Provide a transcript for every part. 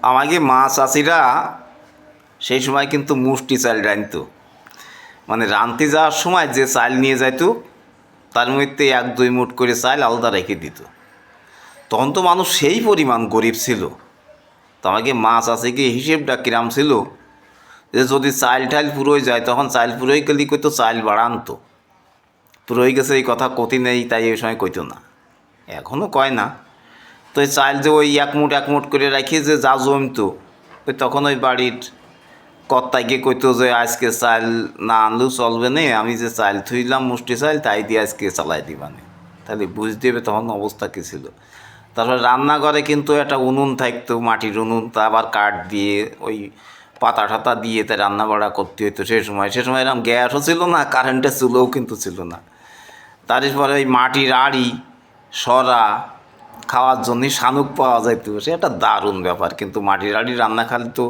আমাকে মা চাষিরা সেই সময় কিন্তু মুষ্টি চাল রাঁধতো, মানে রাঁধতে যাওয়ার সময় যে চাল নিয়ে যাইত তার মধ্যে 1-2 মুঠ করে চাল আলাদা রেখে দিত। তখন তো মানুষ সেই পরিমাণ গরিব ছিল। তো আমাকে মা চাষিকে হিসেবটা কিরাম ছিল যে যদি চাল টাল পুরোই যায় তখন চাল পুরোই গেলে কইতো চাল বাড়ানতো, পুরোই গেছে এই কথা কতি নেই, তাই এই সময় কইতো না, এখনও কয় না। তো এই চাল যে ওই এক মুঠ করে রাখি যে যা জমতো, ওই তখন ওই বাড়ির কর্তাকে কইতো যে আজকে চাল না আনলেও চলবে না, আমি যে চাল থুইলাম মুষ্টি চাল তাই দিয়ে আজকে চালাই দিবানে। তাহলে বুঝতে হবে তখন অবস্থা কী ছিল। তারপর রান্নাঘরে কিন্তু একটা উনুন থাকতো, মাটির উনুন, তা আবার কাঠ দিয়ে ওই পাতা ঠাতা দিয়ে তাই রান্না বাড়া করতে হতো। সে সময় এরকম গ্যাসও ছিল না, কারেন্টের চুলোও কিন্তু ছিল না। তারপরে ওই মাটির আড়ি সরা খাওয়ার জন্যই শানুক পাওয়া যাইত, সে একটা দারুণ ব্যাপার। কিন্তু মাটির হাঁড়ি রান্না খালি তো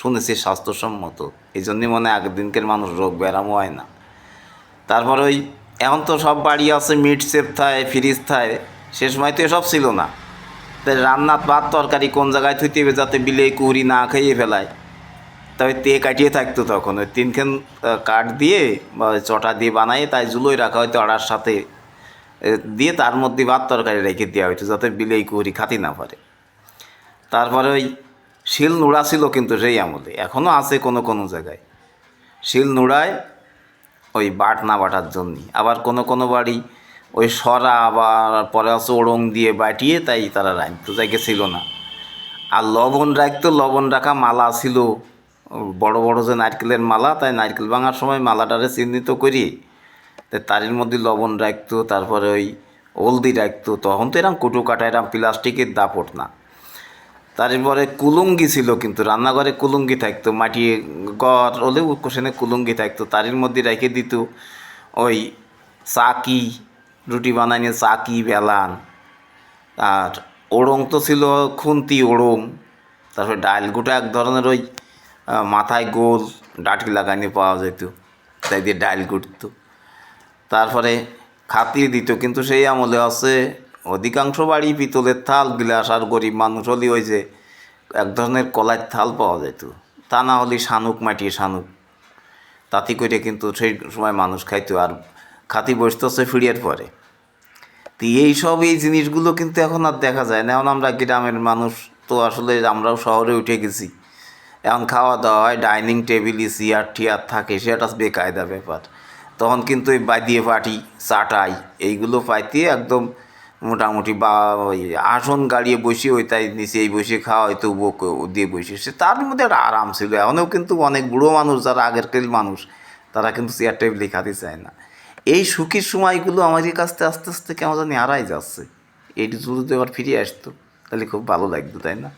শুনেছি স্বাস্থ্যসম্মত, এই জন্যই মনে হয় আগের দিনকের মানুষ রোগ ব্যারামও হয় না। তারপর ওই এখন তো সব বাড়ি আছে মিট সেফ থায়, ফ্রিজ থায়, সে সময় তো এসব ছিল না। তাই রান্নার ভাত তরকারি কোন জায়গায় থুইতে হবে যাতে বিলে কুড়ি না খাইয়ে ফেলায়, তবে তে কাটিয়ে থাকতো তখন ওই 3খান কাঠ দিয়ে বা ওই চটা দিয়ে বানাই তাই জুলোয় রাখা হয়তো আড়ার সাথে দিয়ে তার মধ্যে ভাত তরকারি রেখে দেওয়া হইতো যাতে বিলেই কুড়ি খাতি না পারে। তারপরে ওই শিল নোড়া ছিল কিন্তু সেই আমলে, এখনও আছে কোনো কোনো জায়গায় শিল নোড়ায় ওই বাটনা বাটার জন্যে। আবার কোনো কোনো বাড়ি ওই সরা আবার পরে আছে ওড়ং দিয়ে বাটিয়ে তাই তারা রাখতো, জায়গা ছিল না। আর লবণ রাখতো, লবণ রাখা মালা ছিল বড় বড় যে নারকেলের মালা, তাই নারকেল ভাঙার সময় মালাটারে চিহ্নিত করি তাই তারের মধ্যে লবণ রাখতো। তারপরে ওই হলদি রাখতো, তখন তো এরকম কুটো কাটা এরকম প্লাস্টিকের দাপট না। তারপরে কুলুঙ্গি ছিল, কিন্তু রান্নাঘরে কুলুঙ্গি থাকতো, মাটি ঘর হলেও কোশনে কুলুঙ্গি থাকতো, তারের মধ্যে রেখে দিত ওই চাকি, রুটি বানাইয়ে চাকি বেলান। আর ওড়ং তো ছিল খুন্তি ওড়ং। তারপরে ডাল গুঁটা এক ধরনের ওই মাথায় গোল ডাটি লাগাইনি পাওয়া যেত, তাই দিয়ে ডাল গুঁড়তো। তারপরে খাতি দিত, কিন্তু সেই আমলে আছে অধিকাংশ বাড়ি পিতলের থাল গিলাস, আর গরিব মানুষ হলে ওই যে এক ধরনের কলার থাল পাওয়া যেত, তা না হলে শানুক, মাটির শানুক, তাতে করে কিন্তু সেই সময় মানুষ খাইতো। আর খাতি বসতেছে ফিরিয়ার পরে। তো এই জিনিসগুলো কিন্তু এখন আর দেখা যায় না। এখন আমরা গ্রামের মানুষ তো আসলে আমরাও শহরে উঠে গেছি, এখন খাওয়া দাওয়া হয় ডাইনিং টেবিলে, চেয়ার টিয়ার থাকে, সেটা বেকায়দা ব্যাপার। তখন কিন্তু ওই বাদিয়ে পাটি চাটাই এইগুলো পাইতে একদম মোটামুটি বা ওই আসন গাড়িয়ে বসে ওই তাই নিচে এই বসে খাওয়া হয়তো বুক দিয়ে বসে, সে তার মধ্যে একটা আরাম ছিল। এখনও কিন্তু অনেক বুড়ো মানুষ যারা আগেরকার মানুষ তারা কিন্তু চেয়ার টেবিলে খাতে চায় না। এই সুখের সময়গুলো আমাদের কাছ থেকে আস্তে আস্তে কেমন জানি হারাই যাচ্ছে। এইটি যদি আবার ফিরে আসতো তাহলে খুব ভালো লাগতো, তাই না?